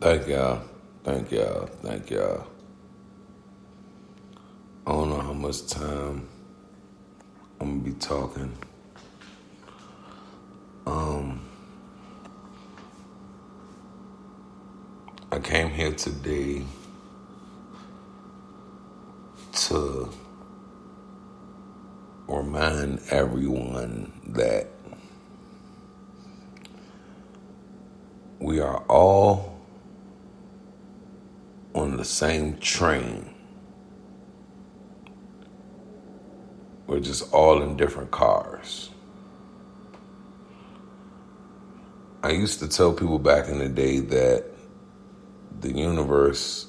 Thank y'all. Thank y'all. Thank y'all. I don't know how much time I'm gonna be talking. I came here today to remind everyone that we are all on the same train. We're just all in different cars. I used to tell people back in the day that the universe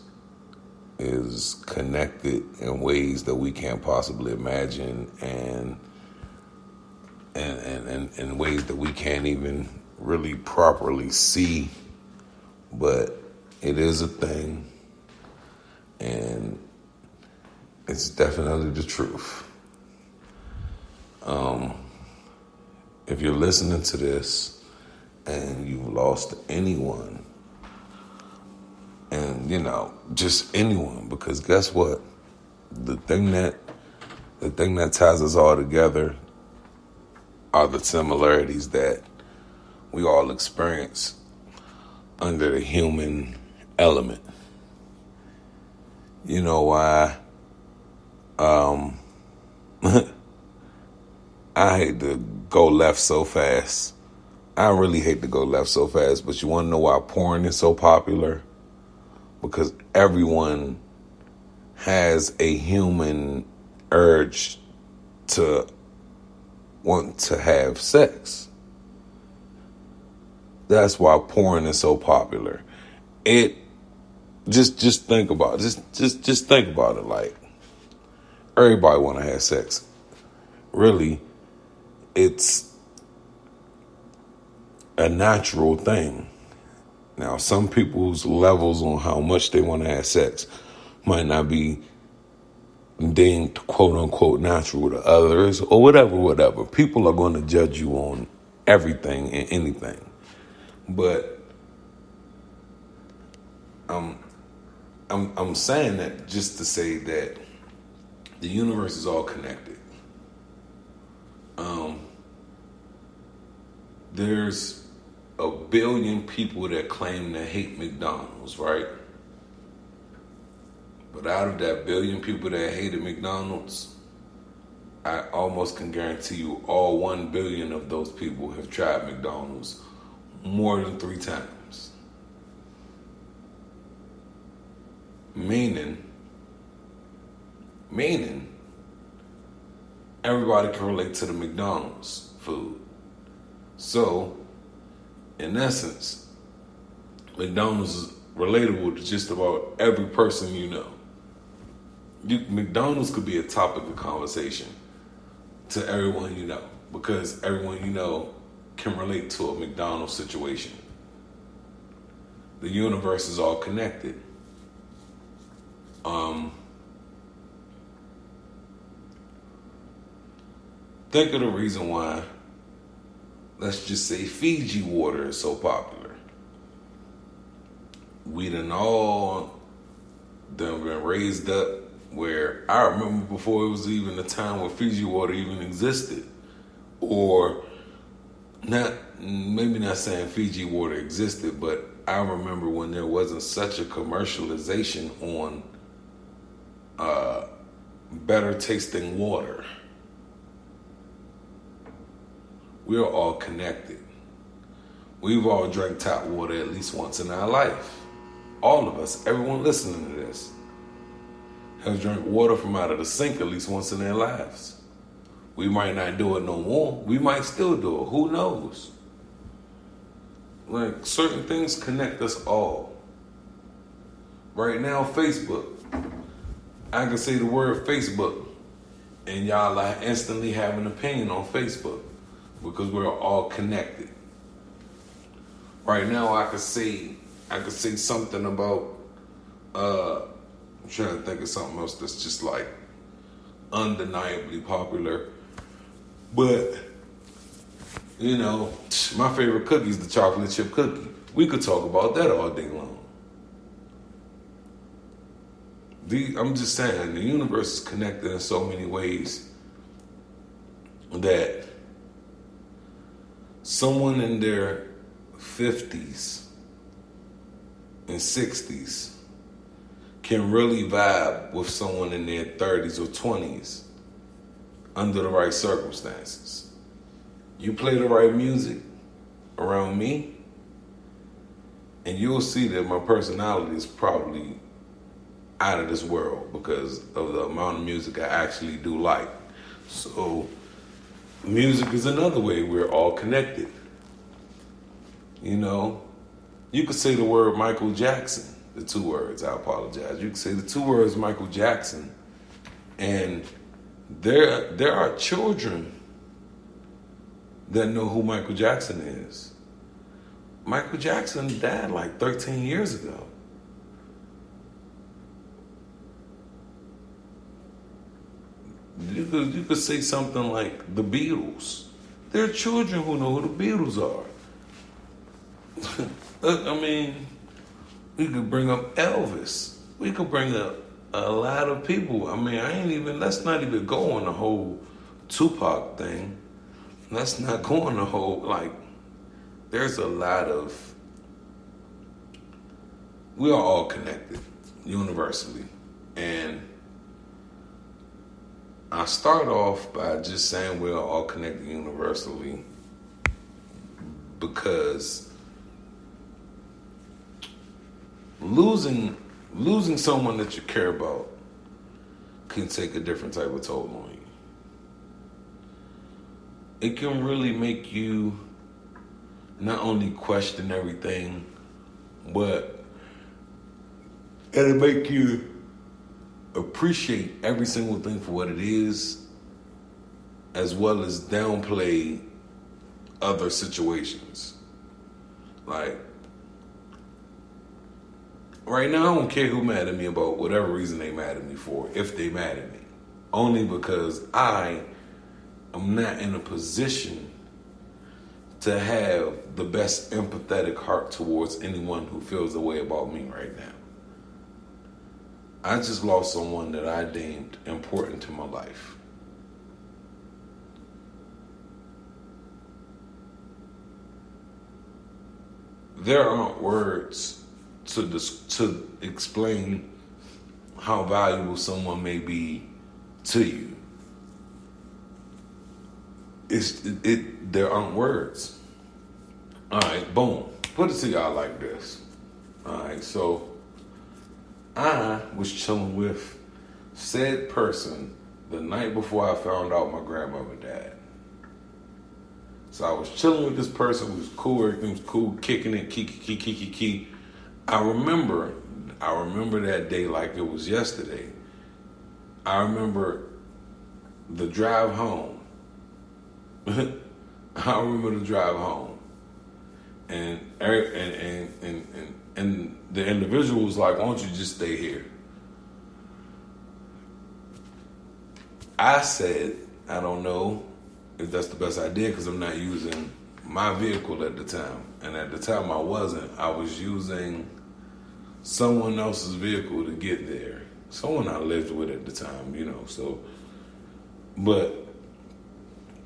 is connected in ways that we can't possibly imagine and in ways that we can't even really properly see. But it is a thing, and it's definitely the truth. If you're listening to this and you've lost anyone, and just anyone, because guess what? The thing that ties us all together are the similarities that we all experience under the human element. You know why? I hate to go left so fast. I really hate to go left so fast, but you want to know why porn is so popular? Because everyone has a human urge to want to have sex. That's why porn is so popular. Just think about it. Just think about it. Like, everybody want to have sex. Really, it's a natural thing. Now, some people's levels on how much they want to have sex might not be deemed quote unquote natural to others, or whatever. People are going to judge you on everything and anything. But I'm saying that just to say that the universe is all connected. There's a billion people that claim to hate McDonald's, right? But out of that billion people that hated McDonald's, I almost can guarantee you all 1 billion of those people have tried McDonald's more than 3 times. Meaning, everybody can relate to the McDonald's food. So, in essence, McDonald's is relatable to just about every person you know. McDonald's could be a topic of conversation to everyone you know, because everyone you know can relate to a McDonald's situation. The universe is all connected. Think of the reason why, let's just say, Fiji water is so popular. We done been raised up where I remember before it was even a time where Fiji water even existed. Or maybe not saying Fiji water existed, but I remember when there wasn't such a commercialization on better tasting water. We're all connected. We've all drank tap water at least once in our life. All of us, everyone listening to this, has drank water from out of the sink at least once in their lives. We might not do it no more. We might still do it. Who knows? Like, certain things connect us all. Right now, Facebook. I can say the word Facebook, and y'all like instantly have an opinion on Facebook, because we're all connected. Right now, I could say something about. I'm trying to think of something else that's just like undeniably popular, but my favorite cookie is the chocolate chip cookie. We could talk about that all day long. I'm just saying, the universe is connected in so many ways that someone in their 50s and 60s can really vibe with someone in their 30s or 20s under the right circumstances. You play the right music around me, and you'll see that my personality is probably out of this world because of the amount of music I actually do like. So music is another way we're all connected. You know, you could say the word Michael Jackson, the two words, I apologize. You could say the two words Michael Jackson, and there are children that know who Michael Jackson is. Michael Jackson died like 13 years ago. You could say something like the Beatles. There are children who know who the Beatles are. I mean, we could bring up Elvis. We could bring up a lot of people. I mean, let's not even go on the whole Tupac thing. Let's not go on the whole, there's a lot of, we are all connected universally. And I start off by just saying we're all connected universally because losing someone that you care about can take a different type of toll on you. It can really make you not only question everything, but it'll make you appreciate every single thing for what it is, as well as downplay other situations. Like, right now, I don't care who mad at me about whatever reason they mad at me for, if they mad at me. Only because I am not in a position to have the best empathetic heart towards anyone who feels the way about me right now. I just lost someone that I deemed important to my life. There aren't words to explain how valuable someone may be to you. There aren't words. All right, boom. Put it to y'all like this. All right, so I was chilling with said person the night before I found out my grandmother died. So I was chilling with this person who was cool, everything was cool, kicking it, kiki. I remember that day like it was yesterday. I remember the drive home. I remember the drive home. And the individual was like, why don't you just stay here? I said, I don't know if that's the best idea because I'm not using my vehicle at the time. And at the time I wasn't. I was using someone else's vehicle to get there. Someone I lived with at the time, so. But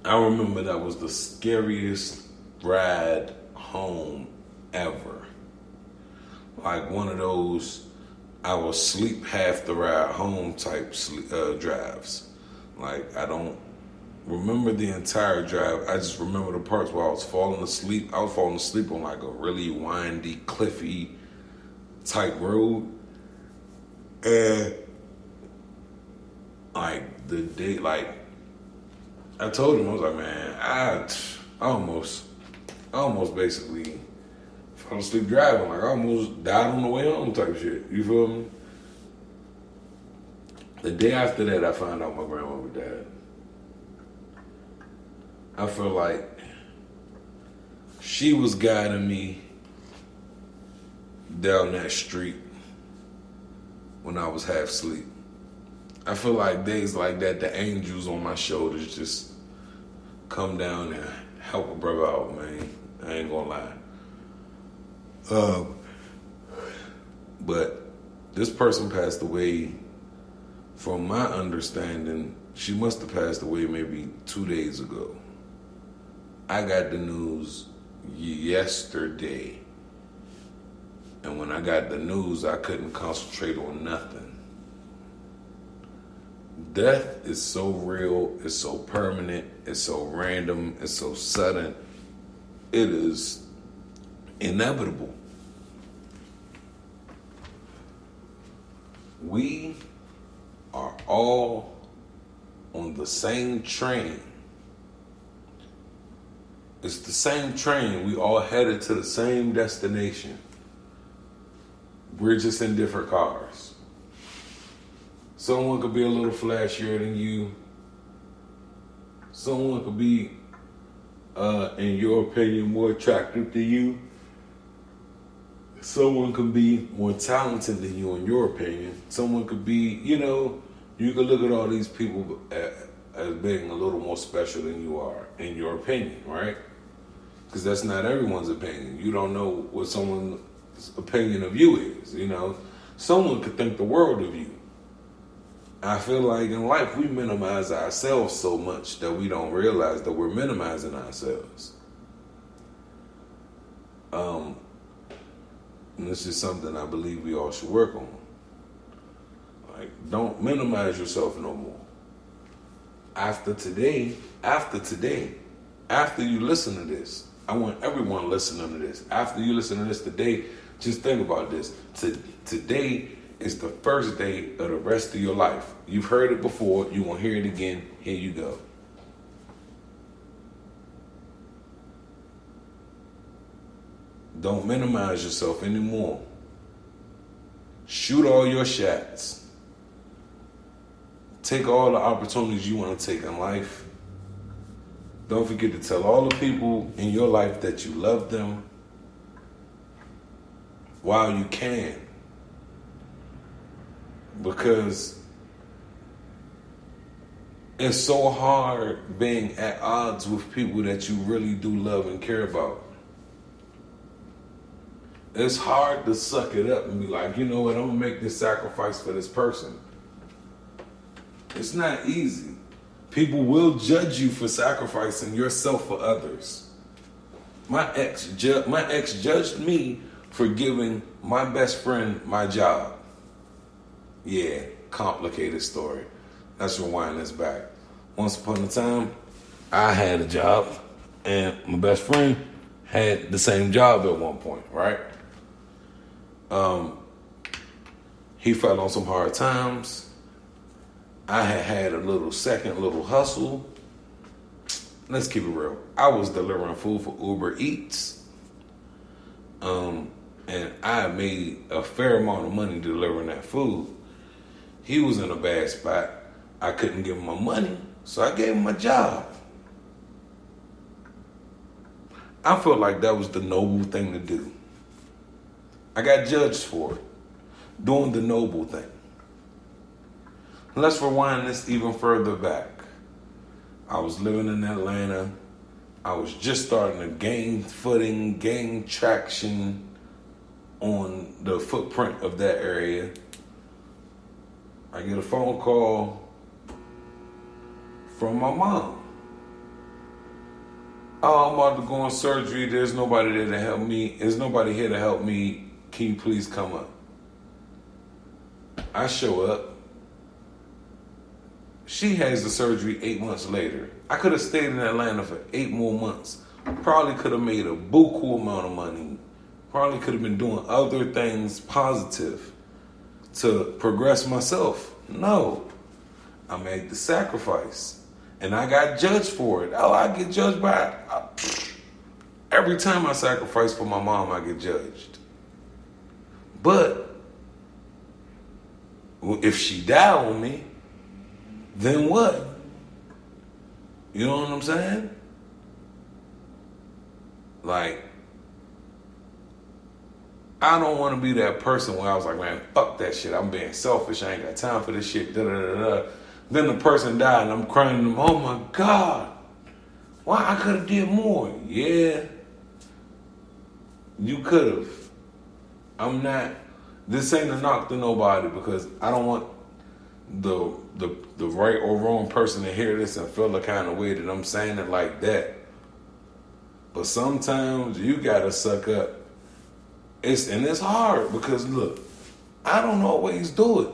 I remember that was the scariest ride home ever. Like one of those, I will sleep half the ride home type drives. Like I don't remember the entire drive. I just remember the parts where I was falling asleep. I was falling asleep on like a really windy, cliffy type road. And like the day, I told him, I was like, man, I almost basically fell asleep driving. Like I almost died on the way home type shit. You feel me? The day after that, I found out my grandmother died. I feel like she was guiding me down that street when I was half asleep. I feel like days like that, the angels on my shoulders just come down and help a brother out, man. I ain't gonna lie. But this person passed away from my understanding, she must have passed away maybe 2 days ago. I got the news yesterday. And when I got the news, I couldn't concentrate on nothing. Death is so real, it's so permanent, it's so random, it's so sudden. It is inevitable. We are all on the same train. It's the same train. We all headed to the same destination. We're just in different cars. Someone could be a little flashier than you. Someone could be, in your opinion, more attractive than you. Someone could be more talented than you, in your opinion. Someone could be, you could look at all these people as being a little more special than you are, in your opinion, right? Because that's not everyone's opinion. You don't know what someone's opinion of you is, Someone could think the world of you. I feel like in life we minimize ourselves so much that we don't realize that we're minimizing ourselves. And this is something I believe we all should work on. Like, don't minimize yourself no more. After today, after you listen to this, I want everyone listening to this. After you listen to this today, just think about this. Today is the first day of the rest of your life. You've heard it before. You won't hear it again. Here you go. Don't minimize yourself anymore. Shoot all your shots. Take all the opportunities you want to take in life. Don't forget to tell all the people in your life that you love them while you can. Because it's so hard being at odds with people that you really do love and care about. It's hard to suck it up and be like, you know what, I'm going to make this sacrifice for this person. It's not easy. People will judge you for sacrificing yourself for others. My ex judged me for giving my best friend my job. Yeah, complicated story. Let's rewind this back. Once upon a time, I had a job, and my best friend had the same job at one point, right? He fell on some hard times. I had a little hustle. Let's keep it real. I was delivering food for Uber Eats. And I made a fair amount of money delivering that food. He was in a bad spot. I couldn't give him my money, so I gave him my job. I felt like that was the noble thing to do. I got judged for it, doing the noble thing. Let's rewind this even further back. I was living in Atlanta. I was just starting to gain footing, gain traction on the footprint of that area. I get a phone call from my mom. Oh, I'm about to go on surgery. There's nobody there to help me. There's nobody here to help me. Can you please come up? I show up. She has the surgery 8 months later. I could have stayed in Atlanta for 8 more months. Probably could have made a buku amount of money. Probably could have been doing other things positive to progress myself. No. I made the sacrifice. And I got judged for it. Oh, I get judged by... every time I sacrifice for my mom, I get judged. But if she died on me, then what? You know what I'm saying? Like, I don't want to be that person where I was like, man, fuck that shit. I'm being selfish. I ain't got time for this shit. Da, da, da, da. Then the person died and I'm crying to them, oh my God. Why I could have did more? Yeah. You could have. This ain't a knock to nobody because I don't want the right or wrong person to hear this and feel the kind of way that I'm saying it like that. But sometimes you gotta suck up. It's hard because look, I don't always do it.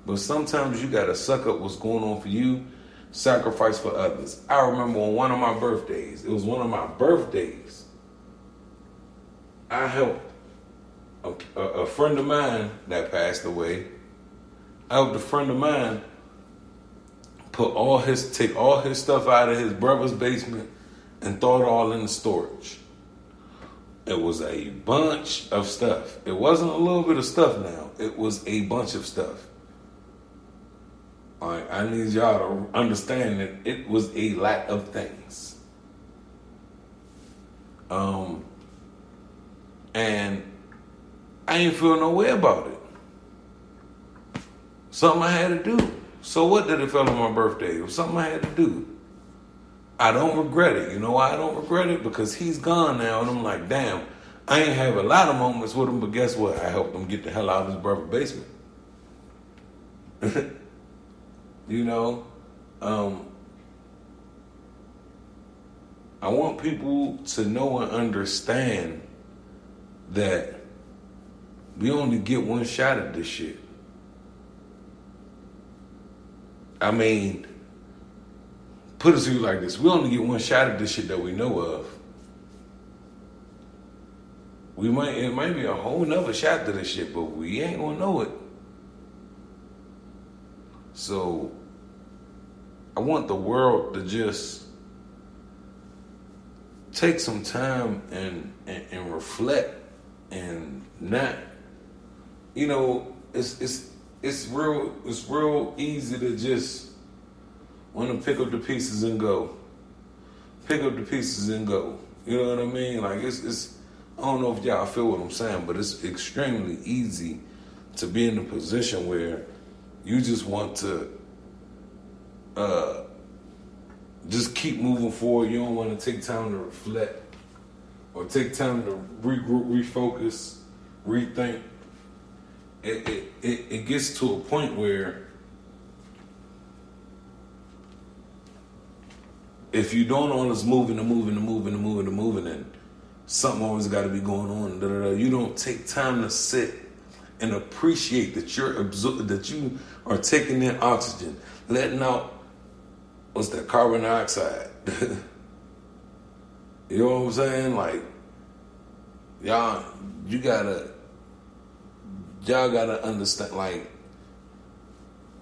But sometimes you gotta suck up what's going on for you, sacrifice for others. I remember on one of my birthdays, it was one of my birthdays, I helped a friend of mine that passed away. I helped a friend of mine take all his stuff out of his brother's basement and throw it all in the storage. It was a bunch of stuff. It wasn't a little bit of stuff now. It was a bunch of stuff. All right, I need y'all to understand that it was a lot of things. And I ain't feel no way about it. Something I had to do. So what did it feel on my birthday? It was something I had to do. I don't regret it. You know why I don't regret it? Because he's gone now, and I'm like, damn, I ain't have a lot of moments with him, but guess what? I helped him get the hell out of his brother's basement. You know, I want people to know and understand that we only get one shot at this shit. I mean, put it to you like this. We only get one shot at this shit that we know of. It might be a whole nother shot to this shit, but we ain't gonna know it. So, I want the world to just take some time and reflect and not, you know, it's real easy to just want to pick up the pieces and go. Pick up the pieces and go. You know what I mean? Like it's I don't know if y'all feel what I'm saying, but it's extremely easy to be in a position where you just want to just keep moving forward. You don't want to take time to reflect or take time to regroup, refocus, rethink. It gets to a point where if you don't all this moving and something always got to be going on, you don't take time to sit and appreciate that that you are taking in oxygen, letting out what's that, carbon dioxide. You know what I'm saying? Like, y'all gotta understand, like,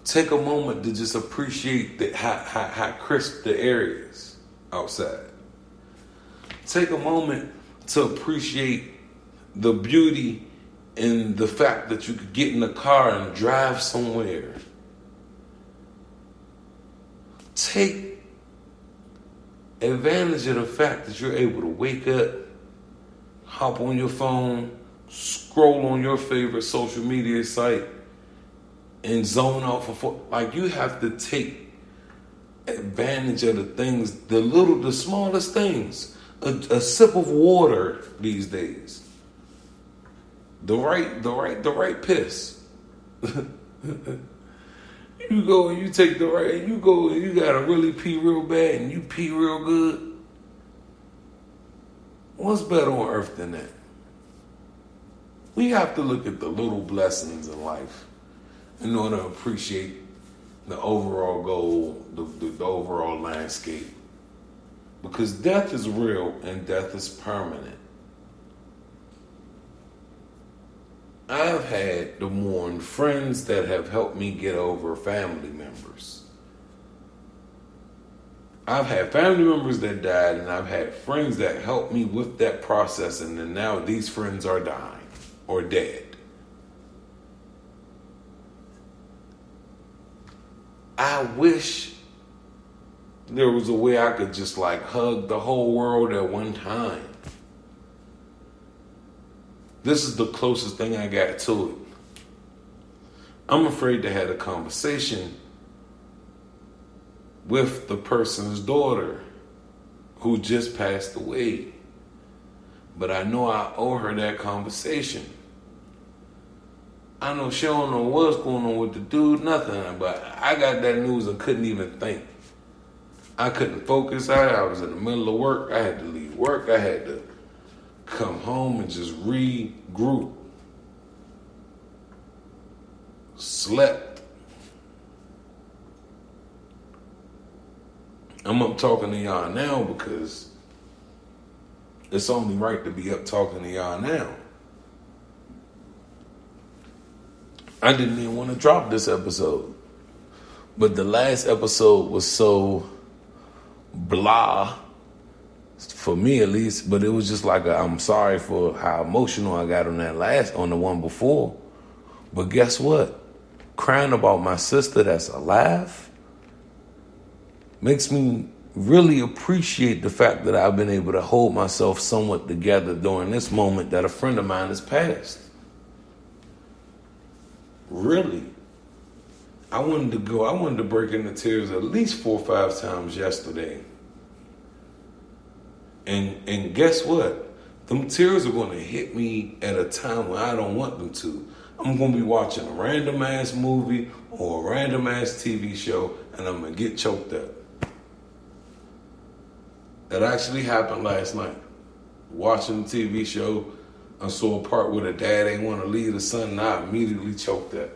take a moment to just appreciate how crisp the air is outside. Take a moment to appreciate the beauty and the fact that you could get in a car and drive somewhere. Take advantage of the fact that you're able to wake up, hop on your phone, scroll on your favorite social media site, and zone out for like, you have to take advantage of the things, the smallest things. A sip of water these days. The right piss. You go and you take the right, and you go and you gotta really pee real bad and you pee real good. What's better on earth than that? We have to look at the little blessings in life in order to appreciate the overall goal, the overall landscape. Because death is real and death is permanent. I've had to mourn friends that have helped me get over family members. I've had family members that died, and I've had friends that helped me with that process, and then now these friends are dying or dead. I wish there was a way I could just like hug the whole world at one time. This is the closest thing I got to it. I'm afraid to have a conversation with the person's daughter who just passed away. But I know I owe her that conversation. I know she don't know what's going on with the dude, nothing. But I got that news and couldn't even think. I couldn't focus. I was in the middle of work. I had to leave work. I had to come home and just regroup. Slept. I'm up talking to y'all now because it's only right to be up talking to y'all now. I didn't even want to drop this episode. But the last episode was so blah, for me at least, but it was just like I'm sorry for how emotional I got on the one before. But guess what? Crying about my sister that's alive makes me really appreciate the fact that I've been able to hold myself somewhat together during this moment that a friend of mine has passed. Really. I wanted to break into tears at least 4 or 5 times yesterday. And guess what? Them tears are going to hit me at a time when I don't want them to. I'm going to be watching a random ass movie or a random ass TV show and I'm going to get choked up. That actually happened last night. Watching the TV show, I saw a part where the dad ain't want to leave the son and I immediately choked up.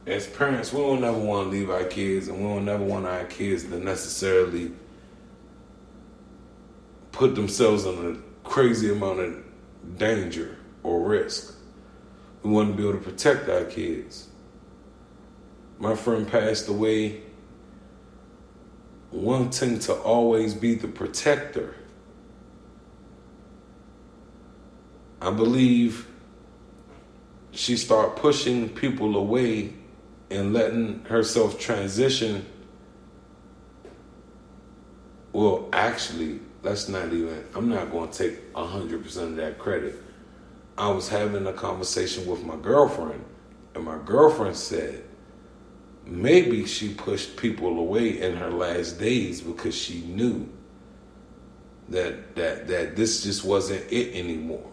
As parents, we don't never want to leave our kids and we don't never want our kids to necessarily put themselves in a crazy amount of danger or risk. We want to be able to protect our kids. My friend passed away wanting to always be the protector. I believe she started pushing people away and letting herself transition. Well, actually, I'm not going to take 100% of that credit. I was having a conversation with my girlfriend, and my girlfriend said maybe she pushed people away in her last days because she knew that this just wasn't it anymore.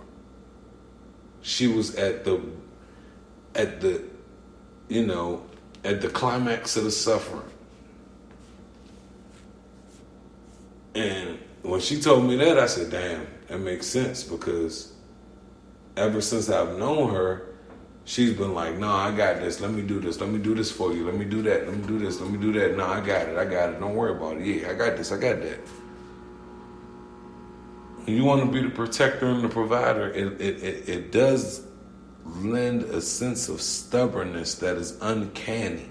She was at the climax of the suffering. And when she told me that, I said, damn, that makes sense, because ever since I've known her, she's been like, no, I got this. Let me do this. Let me do this for you. Let me do that. Let me do this. Let me do that. No, I got it. Don't worry about it. Yeah, I got this. I got that. When you want to be the protector and the provider, it does lend a sense of stubbornness that is uncanny.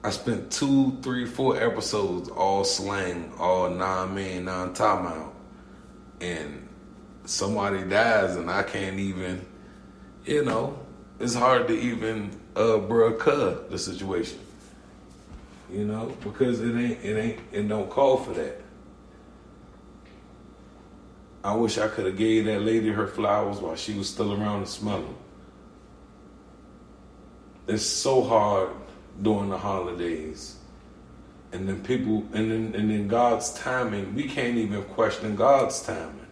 I spent 2, 3, 4 episodes all slang, all non-mean, non-timeout. And somebody dies and I can't even, it's hard to even bruh the situation. Because it don't call for that. I wish I could have gave that lady her flowers while she was still around to smell them. It's so hard during the holidays. And then God's timing, we can't even question God's timing.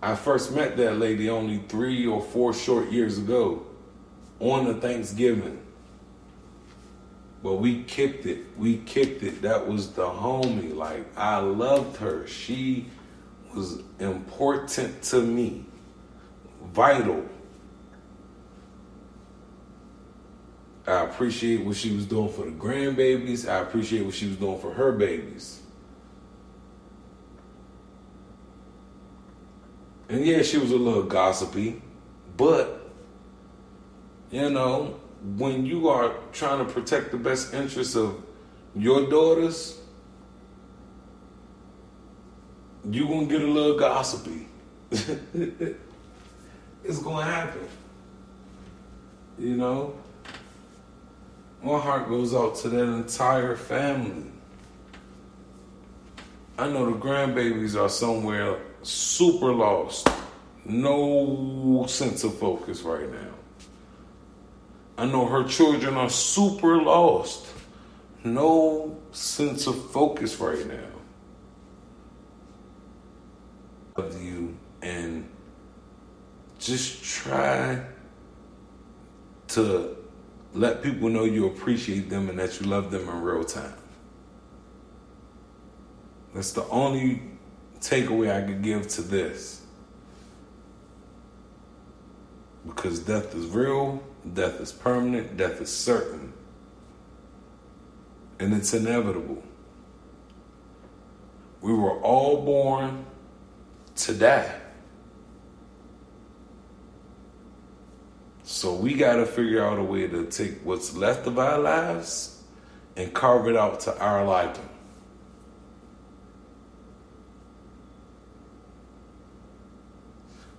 I first met that lady only 3 or 4 short years ago on the Thanksgiving. But we kicked it. That was the homie. Like, I loved her. She was important to me. Vital. I appreciate what she was doing for the grandbabies. I appreciate what she was doing for her babies. And yeah, she was a little gossipy. But, when you are trying to protect the best interests of your daughters, you're going to get a little gossipy. It's going to happen. My heart goes out to that entire family. I know the grandbabies are somewhere super lost. No sense of focus right now. I know her children are super lost. no sense of focus right now. Of you, and just try to let people know you appreciate them and that you love them in real time. That's the only takeaway I could give to this. Because death is real, death is permanent, death is certain. And it's inevitable. We were all born to die. So we gotta figure out a way to take what's left of our lives and carve it out to our liking.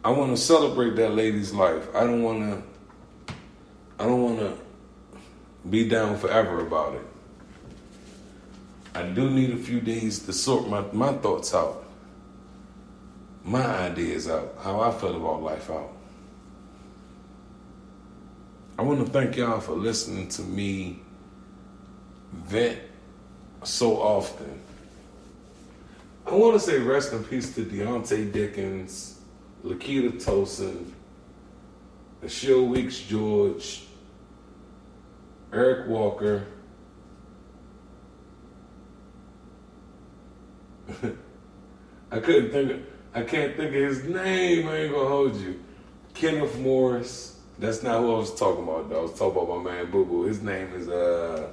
I want to celebrate that lady's life. I don't want to be down forever about it. I do need a few days to sort my thoughts out, my ideas out, how I feel about life out. I want to thank y'all for listening to me vent so often. I want to say rest in peace to Deontay Dickens, Lakita Tosin, Ashil Weeks George, Eric Walker, I can't think of his name, I ain't gonna hold you. Kenneth Morris. That's not who I was talking about, though. I was talking about my man Boo Boo. His name is, Boo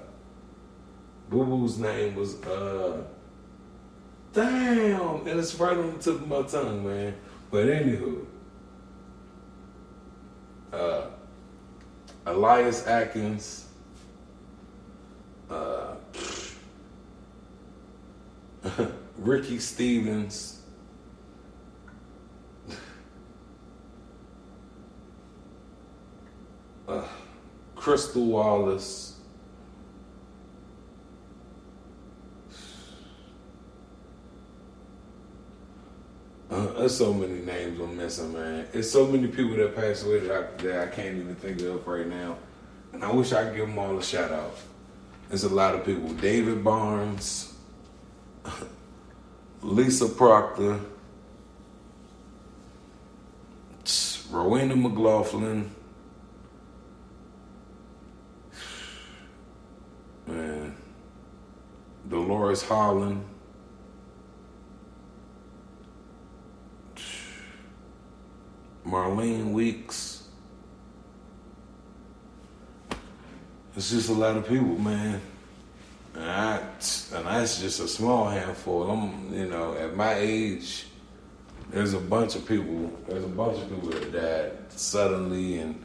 Boo's name was, damn, and it's right on the tip of my tongue, man. But anywho, Elias Atkins, Ricky Stevens, Crystal Wallace, there's so many names I'm missing, man. It's so many people that passed away that I can't even think of right now. And I wish I could give them all a shout out. There's a lot of people. David Barnes, Lisa Proctor, Rowena McLaughlin, man, Dolores Holland, Marlene Weeks. It's just a lot of people, man. And that's just a small handful. At my age, there's a bunch of people that died suddenly, and,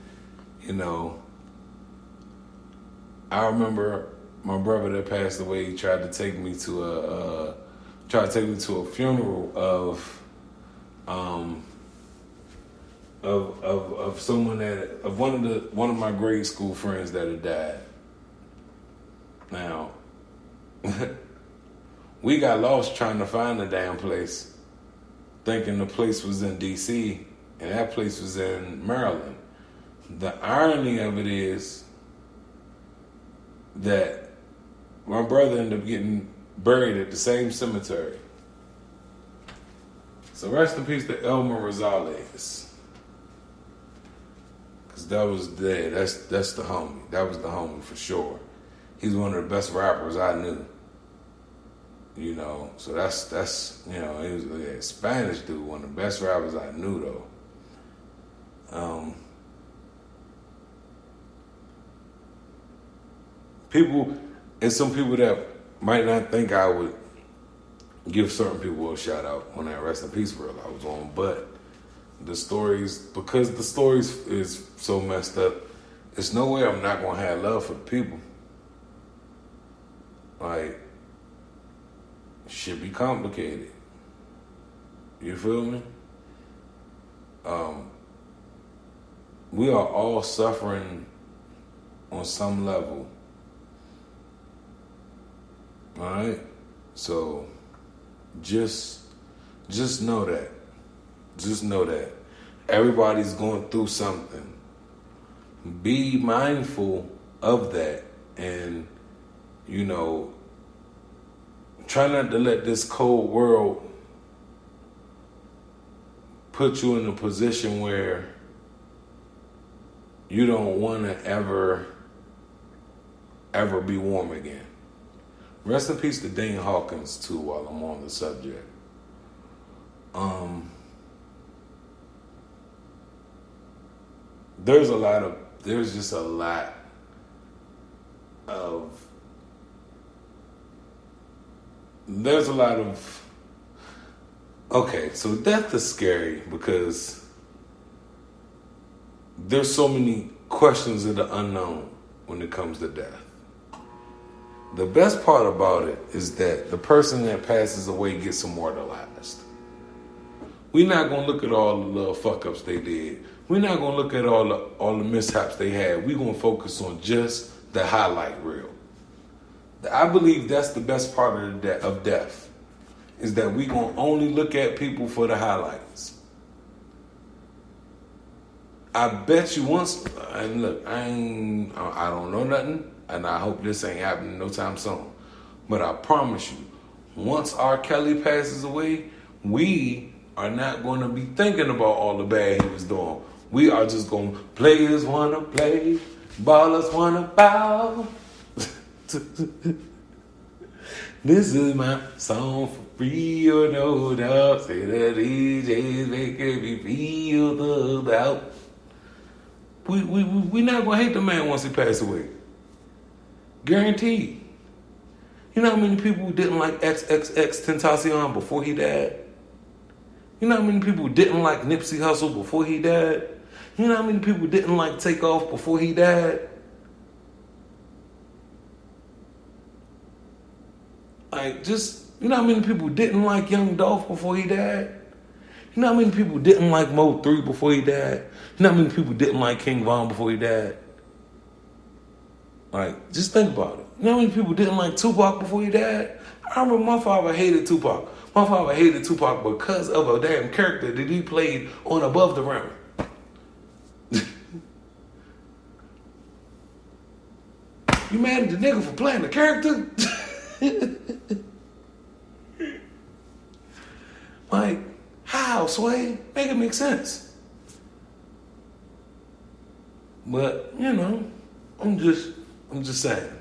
I remember my brother that passed away. He tried to take me to a funeral of someone of one of my grade school friends that had died. Now, we got lost trying to find the damn place, thinking the place was in D.C. and that place was in Maryland. The irony of it is that my brother ended up getting buried at the same cemetery. So rest in peace to Elmer Rosales. Cause that's the homie. That was the homie for sure. He's one of the best rappers I knew. So that's he was a Spanish dude, one of the best rappers I knew though. Some people that might not think I would give certain people a shout out on that Rest in Peace reel I was on, but because the stories is so messed up, there's no way I'm not gonna have love for the people. Like, shit be complicated. You feel me? We are all suffering on some level. Alright? So just know that. Just know that. Everybody's going through something. Be mindful of that, and You know, try not to let this cold world put you in a position where you don't want to ever be warm again. Rest in peace to Dane Hawkins too, while I'm on the subject. There's just a lot of okay, so death is scary because there's so many questions of the unknown when it comes to death. The best part about it is that the person that passes away gets immortalized. We're not gonna look at all the little fuck ups they did. We're not gonna look at all the mishaps they had. We're gonna focus on just the highlight reel. I believe that's the best part of death, is that we're gonna only look at people for the highlights. I bet you once, and look, I don't know nothing, and I hope this ain't happening no time soon. But I promise you, once R. Kelly passes away, we are not going to be thinking about all the bad he was doing. We are just going to players want to play, ballers want to bow. This is my song for free or no doubt. Say the DJs making me feel the doubt. We not going to hate the man once he passes away. Guaranteed. You know how many people didn't like XXX before he died? You know how many people didn't like Nipsey Hussle before he died? You know how many people didn't like Takeoff before he died? Like, just, you know how many people didn't like Young Dolph before he died? You know how many people didn't like Mo 3 before he died? You know how many people didn't like King Von before he died? Like, just think about it. You know how many people didn't like Tupac before he died? I remember my father hated Tupac. My father hated Tupac because of a damn character that he played on Above the Rim. You mad at the nigga for playing the character? Like, how, Sway? Make it make sense. But, you know, I'm just saying.